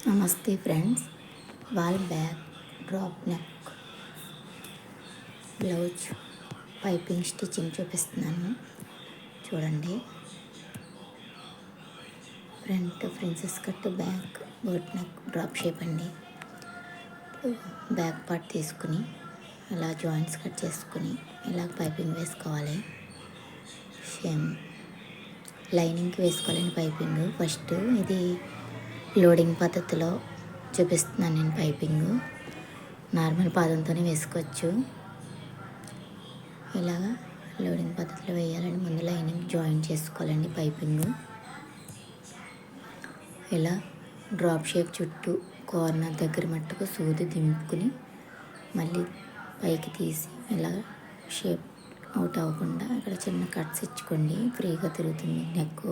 నమస్తే friends, wall back drop neck blouse piping stitching చూపిస్తున్నాను. చూడండి, front princess cut, back boat neck drop shape అండి. Back part తీసుకుని ఇలా జాయింట్స్ కట్ చేసుకుని ఇలా పైపింగ్ వేసుకోవాలి. సేమ్ లైనింగ్కి వేసుకోవాలండి పైపింగ్. ఫస్ట్ ఇది లోడింగ్ పద్ధతిలో చూపిస్తున్నాను నేను. పైపింగ్ నార్మల్ పాదంతోనే వేసుకోవచ్చు. ఇలాగా లోడింగ్ పద్ధతిలో వేయాలండి. ముందు లైనింగ్ జాయిన్ చేసుకోవాలండి. పైపింగ్ ఇలా డ్రాప్ షేప్ చుట్టూ కార్నర్ దగ్గర మట్టుకు సూది దింపుకుని మళ్ళీ పైకి తీసి ఇలా షేప్ అవుట్ అవ్వకుండా ఇక్కడ చిన్న కట్స్ ఇచ్చుకోండి. ఫ్రీగా తిరుగుతుంది నెక్.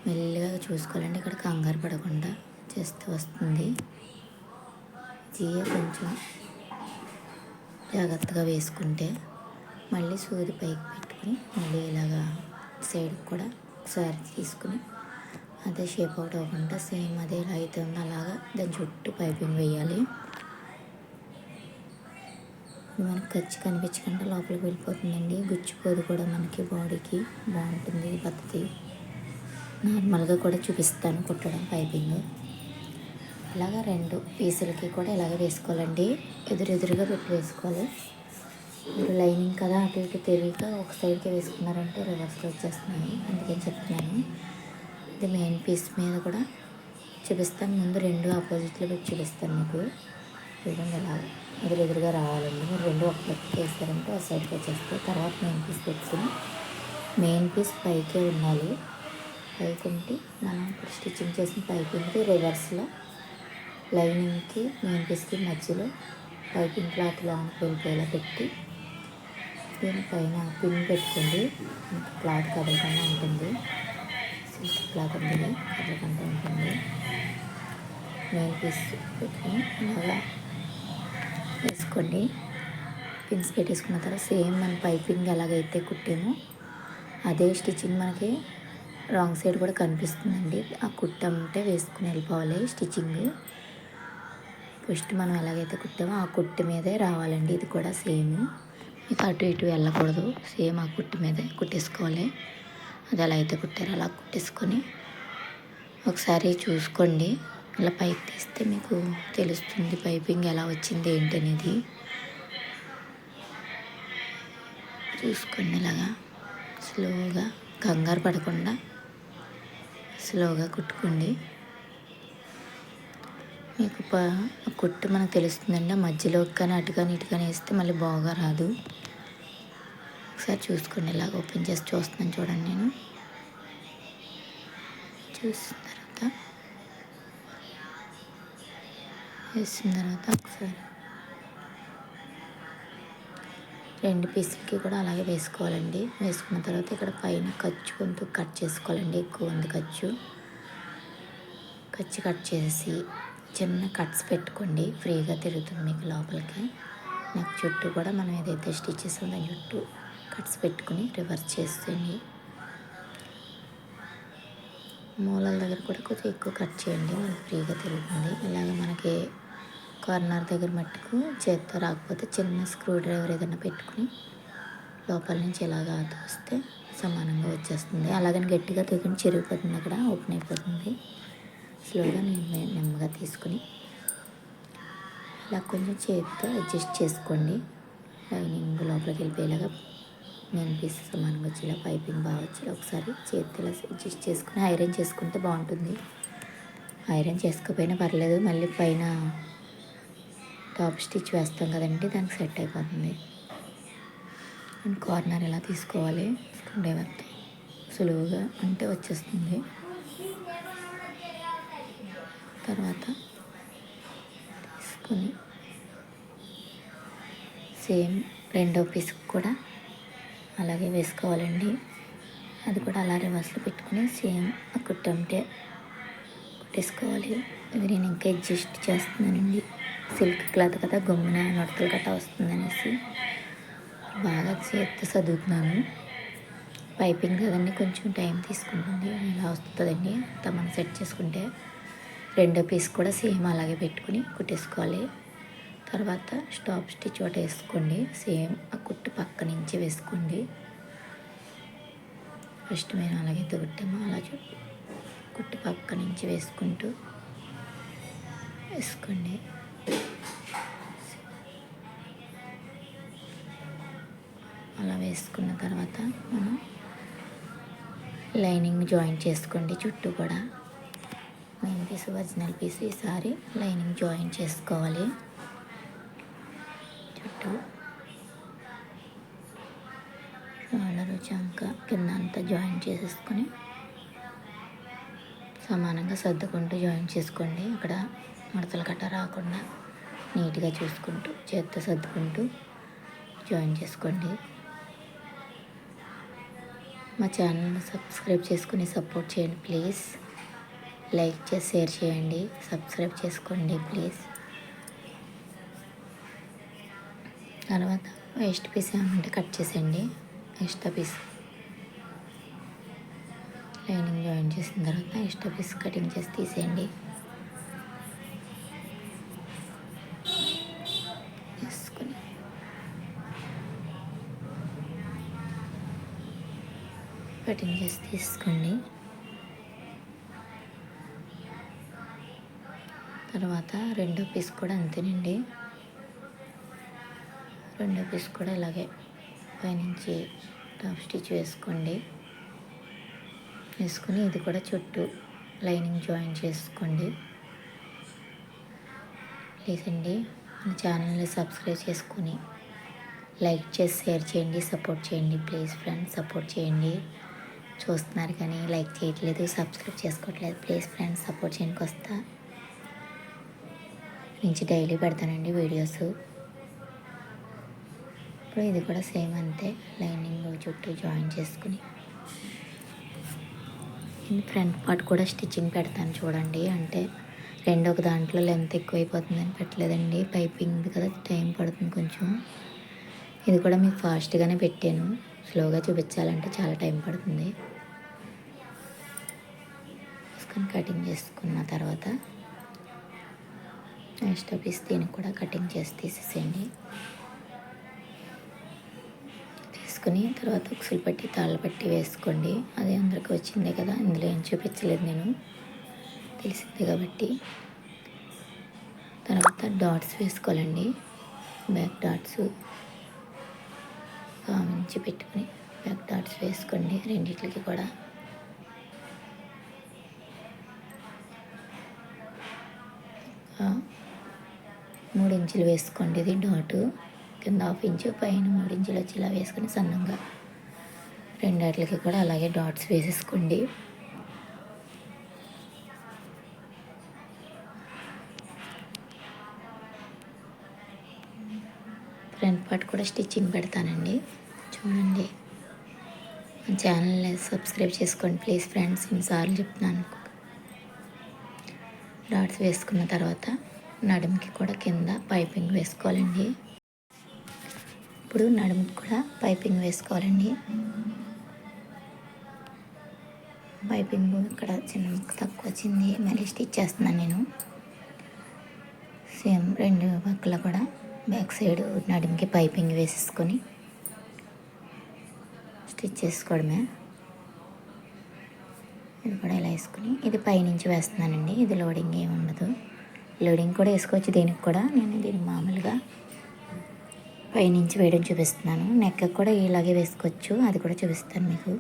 మెల్లిగా చూసుకోవాలండి, ఇక్కడ కంగారు పడకుండా చేస్తూ వస్తుంది. ఇది కొంచెం జాగ్రత్తగా వేసుకుంటే మళ్ళీ సూది పైకి పెట్టుకుని మళ్ళీ ఇలాగా సైడ్ కూడా ఒకసారి తీసుకుని అదే షేప్ అవుట్ అవ్వకుండా సేమ్ అదే ఎలా అయితే ఉందో అలాగా దాని చుట్టూ పైపింగ్ వేయాలి. ఇది మనకు ఖర్చు కనిపించకుండా లోపలికి వెళ్ళిపోతుందండి. గుచ్చిపోదు కూడా మనకి, బాడీకి బాగుంటుంది ఈ పద్ధతి. నార్మల్గా కూడా చూపిస్తాను కుట్టడం పైపింగ్. ఇలాగ రెండు పీసులకి కూడా ఇలాగ వేసుకోవాలండి. ఎదురెదురుగా పెట్టి వేసుకోవాలి. మీరు లైనింగ్ కదా అటు ఇటు తెలియక ఒక సైడ్కి వేసుకున్నారంటే రివర్స్లో వచ్చేస్తున్నాయి, అందుకని చెప్తున్నాను. ఇది మెయిన్ పీస్ మీద కూడా చూపిస్తాను. ముందు రెండు ఆపోజిట్లో పెట్టి చూపిస్తాను మీకు. విధంగా ఇలా ఎదురెదురుగా రావాలండి. మీరు రెండు ఒక పక్కకి వేస్తారంటే ఒక సైడ్కి వచ్చేస్తే తర్వాత మెయిన్ పీస్ పెట్టుకుని మెయిన్ పీస్ పైకే ఉండాలి. పైకి ఉంటే మనం ఇప్పుడు స్టిచ్చింగ్ చేసిన పైపింగ్కి రివర్స్లో లైనింగ్కి మెయిన్ పీస్కి మధ్యలో పైపింగ్ క్లాత్ లాంగ్ వెళ్ళిపోయేలా పెట్టి దీనిపైన పిన్ పెట్టుకోండి. ఇంకా క్లాత్ కదలకుండా ఉంటుంది. సిల్క్ క్లాత్ ఉంటుంది, కదలకుండా ఉంటుంది. మెయిన్ పీస్ పెట్టుకుని ఇలాగా వేసుకోండి. పిన్స్ పెట్టేసుకున్న తర్వాత సేమ్ మన పైపింగ్ ఎలాగైతే కుట్టామో అదే స్టిచ్చింగ్ మనకి రాంగ్ సైడ్ కూడా కనిపిస్తుందండి. ఆ కుట్టంటే వేసుకుని వెళ్ళిపోవాలి. స్టిచ్చింగ్ ఫస్ట్ మనం ఎలాగైతే కుట్టామో ఆ కుట్టు మీదే రావాలండి. ఇది కూడా సేమ్, మీకు అటు ఇటు వెళ్ళకూడదు. సేమ్ ఆ కుట్టు మీదే కుట్టేసుకోవాలి. అది ఎలా అయితే కుట్టారో అలా కుట్టేసుకొని ఒకసారి చూసుకోండి. ఇలా పైకి తీస్తే మీకు తెలుస్తుంది పైపింగ్ ఎలా వచ్చింది ఏంటనేది. చూసుకోండి, ఇలాగా స్లోగా కంగారు పడకుండా స్లోగా కుట్టుకోండి. మీకు కుట్టు మనకు తెలుస్తుందండి. మధ్యలోకి కానీ అటు కానీ ఇటు కానీ వేస్తే మళ్ళీ బాగా రాదు. ఒకసారి చూసుకోండి. ఇలాగ ఓపెన్ చేసి చూస్తున్నాను చూడండి. నేను చూసిన తర్వాత వేసిన తర్వాత ఒకసారి రెండు పీసులకి కూడా అలాగే వేసుకోవాలండి. వేసుకున్న తర్వాత ఇక్కడ పైన ఖర్చు కొంచెం కట్ చేసుకోవాలండి. ఎక్కువ ఉంది ఖర్చు కట్ చేసి చిన్న కట్స్ పెట్టుకోండి. ఫ్రీగా తిరుగుతుంది మీకు లోపలికి. నెక్ చుట్టూ కూడా మనం ఏదైతే స్టిచ్ చేసామో దాని చుట్టూ కట్స్ పెట్టుకుని రివర్స్ చేసేయండి. మూలల దగ్గర కూడా కొంచెం ఎక్కువ కట్ చేయండి, మనకి ఫ్రీగా తిరుగుతుంది. ఇలాగ మనకి కార్నర్ దగ్గర మట్టుకు చేత్తో రాకపోతే చిన్న స్క్రూ డ్రైవర్ ఏదైనా పెట్టుకుని లోపల నుంచి ఇలాగా వస్తే సమానంగా వచ్చేస్తుంది. అలాగని గట్టిగా తెగుని చిరిగిపోతుంది, అక్కడ ఓపెన్ అయిపోతుంది. స్లోగా నెమ్మదిగా తీసుకుని ఇలా కొంచెం చేతితో అడ్జస్ట్ చేసుకోండి. లైనింగ్ లోపలికి వెళ్ళిపోయేలాగా మెయిన్ పీస్ సమానంగా వచ్చేలా పైపింగ్ బాగా వచ్చేలా ఒకసారి చేతితో ఇలా అడ్జస్ట్ చేసుకుని ఐరన్ చేసుకుంటే బాగుంటుంది. ఐరన్ చేసుకోకపోయినా పర్లేదు, మళ్ళీ పైన టాప్ స్టిచ్ వేస్తాం కదండి, దానికి సెట్ అయిపోతుంది. అండ్ కార్నర్ ఇలా తీసుకోవాలి. స్క్రూ డ్రైవర్తో సులువుగా అంటే వచ్చేస్తుంది. తర్వాత తీసుకొని సేమ్ రెండో పీస్కి కూడా అలాగే వేసుకోవాలండి. అది కూడా అలా రివర్స్లో పెట్టుకుని సేమ్ కుట్టంటే కుట్టేసుకోవాలి. ఇది నేను ఇంకా అడ్జస్ట్ చేస్తున్నానండి. సిల్క్ క్లాత్ కదా, గమ్మున నొడతలు గట్టా వస్తుందనేసి బాగా చేత్తో చదువుతున్నాను. పైపింగ్ కదండి, కొంచెం టైం తీసుకుంటుంది. ఇలా వస్తుందండి అంతా మనం సెట్ చేసుకుంటే. రెండో పీస్ కూడా సేమ్ అలాగే పెట్టుకుని కుట్టేసుకోవాలి. తర్వాత స్టాప్ స్టిచ్ ఒకటి వేసుకోండి. సేమ్ ఆ కుట్టు పక్క నుంచి వేసుకోండి. ఫస్ట్ మేము అలాగైతే కుట్టామో అలా కుట్టు పక్క నుంచి వేసుకుంటూ వేసుకోండి. అలా వేసుకున్న తర్వాత మనం లైనింగ్ జాయిన్ చేసుకోండి. చుట్టూ కూడా మెయిన్ పీస్ ఒరిజినల్ పీస్ ఈసారి లైనింగ్ జాయిన్ చేసుకోవాలి. చుట్టూ షోల్డరు చంక కింద అంతా జాయిన్ చేసేసుకొని సమానంగా సర్దుకుంటూ జాయిన్ చేసుకోండి. అక్కడ ముడతలు కట్ట రాకుండా నీట్గా చూసుకుంటూ చేత్తో సర్దుకుంటూ జాయిన్ చేసుకోండి. మా ఛానల్ని సబ్స్క్రైబ్ చేసుకుని సపోర్ట్ చేయండి ప్లీజ్. లైక్ చేసి షేర్ చేయండి. సబ్స్క్రైబ్ చేసుకోండి ప్లీజ్. తర్వాత వేస్ట్ పీస్ ఏమంటే కట్ చేసేయండి. ఎక్స్ట్రా పీస్ లైనింగ్ జాయిన్ చేసిన తర్వాత ఎక్స్ట్రా పీస్ కటింగ్ చేసి తీసేయండి. తీసుకొని కటింగ్ చేసి తీసుకోండి. తర్వాత రెండో పీస్ కూడా అంతేనండి. రెండో పీస్ కూడా ఇలాగే పైనుంచి టాప్ స్టిచ్ వేసుకోండి. వేసుకొని ఇది కూడా చుట్టూ లైనింగ్ జాయిన్ చేసుకోండి. ప్లీజ్ అండి మన ఛానల్ని సబ్స్క్రైబ్ చేసుకొని లైక్ చేసి షేర్ చేయండి. సపోర్ట్ చేయండి ప్లీజ్ ఫ్రెండ్స్. సపోర్ట్ చేయండి. చూస్తున్నారు కానీ లైక్ చేయట్లేదు, సబ్స్క్రైబ్ చేసుకోవట్లేదు. ప్లీజ్ ఫ్రెండ్స్ సపోర్ట్ చేయడానికి వస్తా నుంచి డైలీ పెడతానండి వీడియోస్. ఇప్పుడు ఇది కూడా సేమ్ అంతే. లైనింగ్ చుట్టూ జాయిన్ చేసుకుని ఫ్రంట్ పార్ట్ కూడా స్టిచ్చింగ్ పెడతాను చూడండి. అంటే ఒక దాంట్లో లెంత్ ఎక్కువైపోతుందని పెట్టలేదండి. పైపింగ్ కదా టైం పడుతుంది కొంచెం. ఇది కూడా మీకు ఫాస్ట్గానే పెట్టాను. స్లోగా చూపించాలంటే చాలా టైం పడుతుంది. తీసుకొని కటింగ్ చేసుకున్న తర్వాత ఎక్స్ట్రా పీస్ దీనికి కూడా కటింగ్ చేసి తీసేసేయండి. తీసుకుని తర్వాత ఉక్సులు పట్టి తాళ్ళ పట్టి వేసుకోండి. అది అందరికీ వచ్చిందే కదా, ఇందులో ఏం చూపించలేదు నేను, తెలిసిందే కాబట్టి. తర్వాత డాట్స్ వేసుకోవాలండి. బ్యాక్ డాట్స్ నుంచి పెట్టుకుని బ్యాక్ డాట్స్ వేసుకోండి రెండిట్లకి కూడా. మూడు ఇంచులు వేసుకోండి. ఇది డాటు కింద 1/2 ఇంచు పైన 3 ఇంచులు వచ్చి ఇలా వేసుకొని సన్నంగా రెండాట్లకి కూడా అలాగే డాట్స్ వేసేసుకోండి. ఫ్రంట్ పార్ట్ కూడా స్టిచ్చింగ్ పెడతానండి చూడండి. మన ఛానల్ని సబ్స్క్రైబ్ చేసుకోండి ప్లీజ్ ఫ్రెండ్స్. ఇన్నిసార్లు చెప్తున్నాను. డాట్స్ వేసుకున్న తర్వాత నడుముకి కూడా కింద పైపింగ్ వేసుకోవాలండి. ఇప్పుడు నడుముకి కూడా పైపింగ్ వేసుకోవాలండి. పైపింగ్ ఇక్కడ చిన్న ముక్క తక్కువ వచ్చింది, మళ్ళీ స్టిచ్ చేస్తున్నాను నేను. సేమ్ రెండు పక్కల కూడా బ్యాక్ సైడ్ నడుముకి పైపింగ్ వేసేసుకొని స్టిచ్ చేసుకోవడమే. ఇది కూడా ఇలా వేసుకుని ఇది పైనుంచి వేస్తున్నానండి. ఇది లోడింగ్ ఏమి ఉండదు. లోడింగ్ కూడా వేసుకోవచ్చు దీనికి కూడా. నేను దీనికి మామూలుగా పైనుంచి వేయడం చూపిస్తున్నాను. నెక్ కూడా ఇలాగే వేసుకోవచ్చు, అది కూడా చూపిస్తాను మీకు.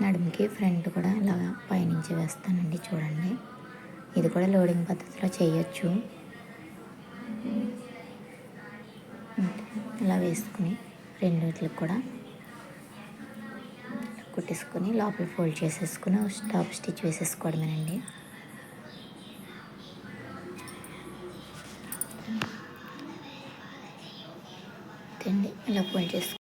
నడుముకి ఫ్రంట్ కూడా ఇలా పైనుంచి వేస్తానండి చూడండి. ఇది కూడా లోడింగ్ పద్ధతిలో చేయొచ్చు. ఇలా వేసుకుని రెండిట్లకు కూడా కుట్టేసుకొని లోపల ఫోల్డ్ చేసేసుకుని టాప్ స్టిచ్ వేసేసుకోవడమేనండి. ఇలా ఫోల్డ్ చేసుకుని